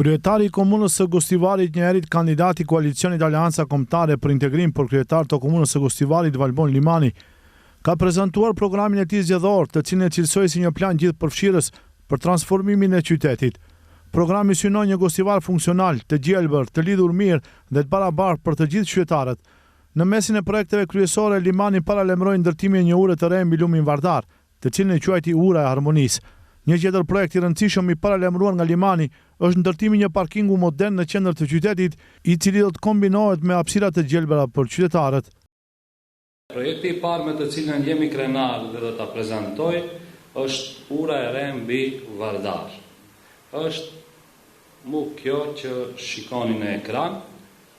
Kryetari i komunës së Gostivarit, njëherit kandidati i koalicionit Aleanca Kombëtare për Integrim për kryetar të komunës së Gostivarit, Valbon Limani, ka prezantuar programin e tij zgjedhor, të cilin e cilësoi si një plan gjithëpërfshirës për transformimin e qytetit. Programi synon një Gostivar funksional, të gjelbër, të lidhur mirë dhe të barabartë për të gjithë qytetarët. Në mesin e projekteve kryesore, Limani paralajmëroi ndërtimin e një ure të re mbi lumin Vardar, të cilin e quajti Ura e Harmonisë. Një tjetër projekt i rëndësishëm i paralajmëruar nga Limani është ndërtimi i një parkingu modern në qendër të qytetit, i cili do të kombinohet me hapësira të gjelbëra për qytetarët. Projekti i parë me të cilën jemi krenar dhe do ta prezantoj është Ura e re mbi Vardar. Është kjo që shikoni në ekran,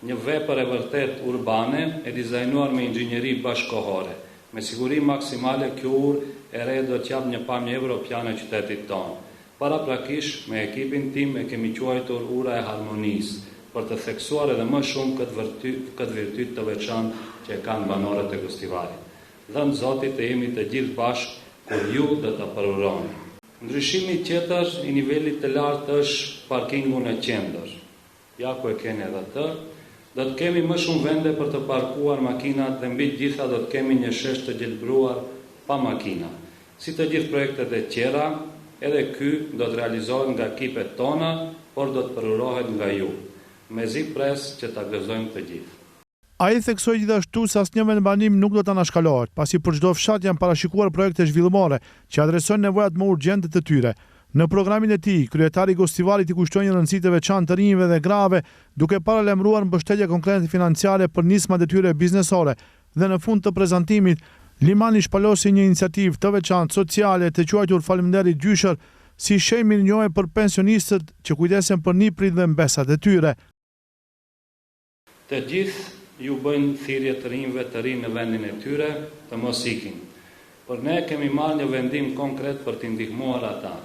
një vepër e vërtet urbane e dizajnuar me inxhinieri bashkëkohore. Me siguri maksimale kjo urë e re do të japë një pamje evropiane qytetit tonë. Paraprakisht me ekipin tim e kemi quajtur Ura e Harmonisë për të theksuar edhe më shumë këtë virtyt të veçantë që kanë banorët e Gostivarit. Dhënë Zotit të jemi të gjithë bashkë kur ju do të përuroni. Ndryshimi tjetër i nivelit të lartë është parkingu në qendër. Ja ku e keni edhe të. Do të kemi më shumë vende për të parkuar makinat dhe mbi gjitha do të kemi një shesh të gjelbruar pa makina. Si të gjithë projektet e tjera, edhe ky do të realizohet nga ekipet tona, por do të përurohet nga ju. Mezi pres që ta gëzojmë të gjithë. Ai theksoi gjithashtu se asnjë vendbanim nuk do të anashkalohet, pasi për çdo fshat janë parashikuar projekte zhvillimore që adresojnë nevojat më urgjente të tyre. Në programin e tij, kryetari i Gostivarit i kushtoi një rëndësi të veçantë të rinjve dhe grave, duke paralajmëruar mbështetje konkrete financiare për nismat e tyre biznesore. Dhe në fund të prezantimit, Limani shpalosi një iniciativë të veçantë sociale të quajtur Faleminderit Gjyshër, si shenjë mirënjohje për pensionistët që kujdesen për niprit dhe mbesat e tyre. Të gjithë ju bëjnë thirrje të rinjve të rinë në vendin e tyre të mos ikin. Por ne kemi marrë një vendim konkret për t'i ndihmuar ata.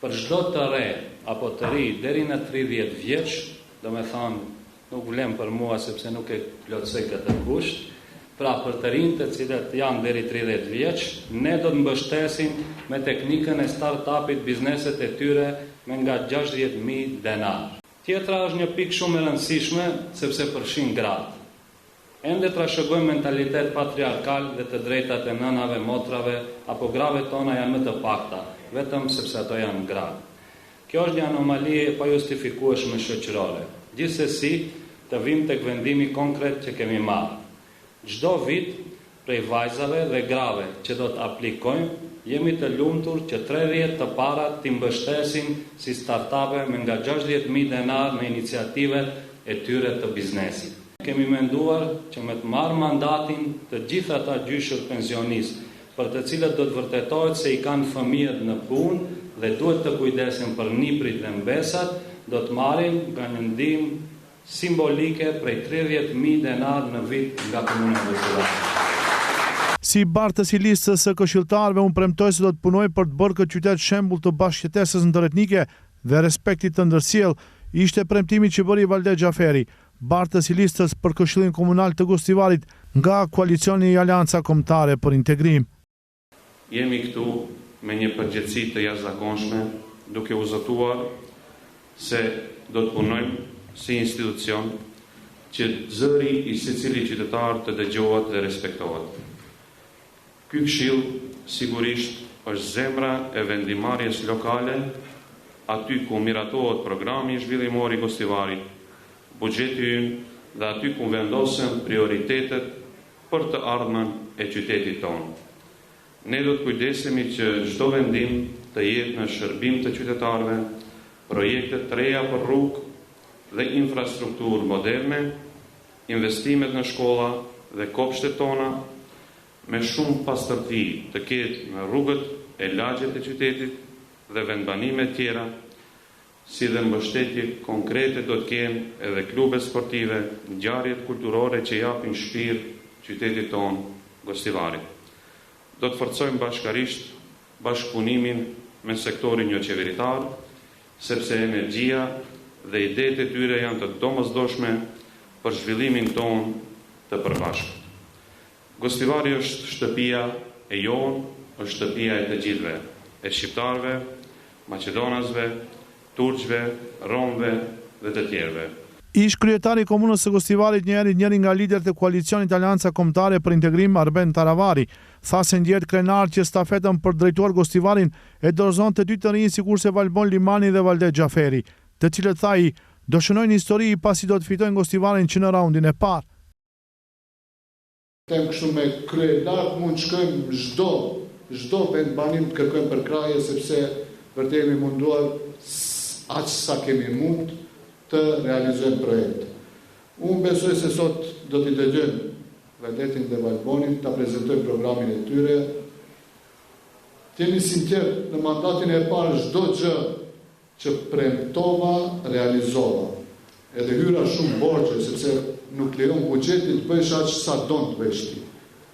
Për çdo të re apo të ri deri në 30 vjeç, do me thonë nuk vlen për mua sepse nuk e plotësoj këtë kusht, pra për të rinjt të cilët janë deri 30 vjeç, ne do të mbështesim me teknikën e start-upit bizneset e tyre me nga 60.000 denar. Tjetra është një pikë shumë e rëndësishme sepse përfshin gratë. Ende trashëgojmë mentalitet patriarkal dhe të drejtat e nënave, motrave apo grave tona janë më të pakta, vetëm sepse ato janë gra. Kjo është një anomali e pajustifikueshme shoqërore. Gjithsesi, të vim tek vendimi konkret që kemi marrë. Çdo vit, prej vajzave dhe grave që do të aplikojmë, jemi të lumtur që 30 të parat t'i mbështesim si startupe me nga 60.000 denar në iniciativet e tyre të biznesit. Kemi menduar që me të marrë mandatin të gjithë ata gjyshër pensionistë, për të cilët do të vërtetohet se i kanë fëmijët në punë dhe duhet të kujdesen për niprit dhe mbesat, do të marrin nga një ndihmë simbolike prej 30.000 denar në vit nga Komuna e Gostivarit. Si bartës i listës së këshilltarëve, unë premtoj se do të punoj për të bërë këtë qytet shembull të bashkëjetesës ndërretnike dhe respektit të ndërsjellë, ishte premtimi që bëri Valde Xhaferi, bartës i listës për Këshillin Komunal të Gostivarit nga koalicioni i Aleanca Kombëtare për Integrim. Jemi këtu me një përgjegjësi të jashtëzakonshme, duke u zotuar se do të punojmë si institucion që zëri i secili qytetar të dëgjohet dhe respektohet. Ky këshill sigurisht është zemra e vendimarrjes lokale, aty ku miratohet programi zhvillimor i Gostivarit, buxheti ynë dhe aty ku vendosen prioritetet për të ardhmen e qytetit tonë. Ne do të kujdesemi që çdo vendim të jetë në shërbim të qytetarëve, projekte të reja për rrugë dhe infrastrukturë moderne, investimet në shkolla dhe kopshtet tona, me shumë pastërti të ketë në rrugët e lagjet e qytetit dhe vendbanime tjera, si dhe mbështetje konkrete do të kenë edhe klube sportive, ngjarjet kulturore që japin shpirt qytetit tonë, Gostivarit. Do të forcojmë bashkarisht bashkëpunimin me sektorin jo qeveritar, sepse energjia dhe idetë e tyre janë të domosdoshme për zhvillimin tonë të përbashkët. Gostivari është shtëpia e jonë, është shtëpia e të gjithëve, e shqiptarëve, maqedonasve, turqve, romëve dhe të tjerëve. Ish kryetari i komunës së Gostivarit, njëri nga liderët e koalicionit Aleanca Kombëtare për Integrim, Arben Taravari, tha se ndjehet krenar që stafetën për drejtuar Gostivarin e dorëzon të dy të rinj sikurse Valbon Limani dhe Valdet Xhaferi, të cilët tha ai do shënojnë histori pasi do të fitojnë Gostivarin që në raundin e parë. Tem kështu me krye lart mund shkojmë çdo vend banim të kërkojmë për kraje sepse vërtet jemi munduar aq sa kemi mund të realizojmë projekte. Unë besoj se sot do t'i dëgjojmë Valdetin dhe Valbonin, ta prezantojmë programin e tyre. Jemi sinqert, në mandatin e parë çdo gjë që premtova, realizova. Edhe hyra shumë borxhe, sepse nuk lejon buxheti të bësh aq sa don të bësh ti.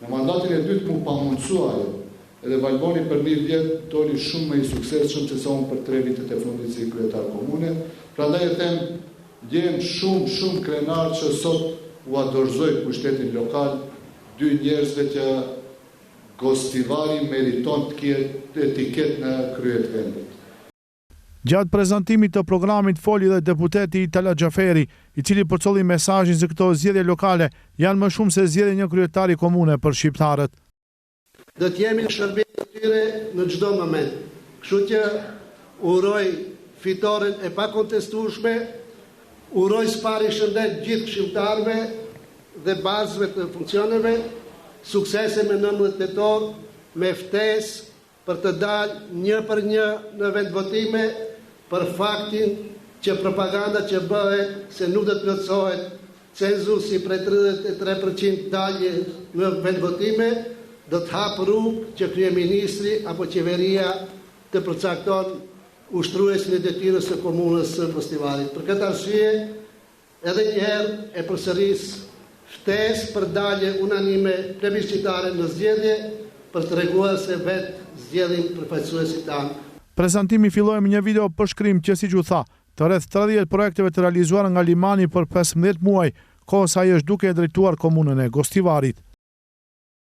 Në mandatin e dytë mu pamundësua ajo. Edhe Valboni për një vjet doli shumë më i suksesshëm se sa unë për 3 vitet e fundit si kryetar komune. Prandaj e them, ndjem shumë krenar që sot u dorëzoi pushtetin lokal dy njerëzve që Gostivari meriton të ketë etiket në kryet vendit. Gjatë prezantimit të programit foli dhe deputeti Tala Xhaferi, i cili përcolli mesazhin se këto zgjedhje lokale janë më shumë se zgjedhje një kryetari komune për shqiptarët. Do të jemi në shërbim të tyre në çdo moment. Kështu që uroj fitoren e pakontestueshme, uroj spari shëndet gjithë shqiptarëve dhe bazëve të funksioneve, suksese me 19 tetor, me ftesë për të dalë një për një në vendvotime, për faktin që propaganda që bëhet se nuk do të plotësohet cenzusi prej 33% dalje në vendvotime, do të hapë rrugë që kryeministri apo qeveria të përcakton ushtruesin e detyrës së komunës së Gostivarit. Për këtë arsye, edhe një herë e përsëris ftesë për dalje unanime plebiscitare në zgjedhje për të treguar se vetë zgjedhin përfaqësuesit tanë. Prezantimi filloi me një video përshkrim që siç u tha, të rreth 30 projekteve të realizuara nga Limani për 15 muaj, kohë sa ai është duke e drejtuar komunën e Gostivarit.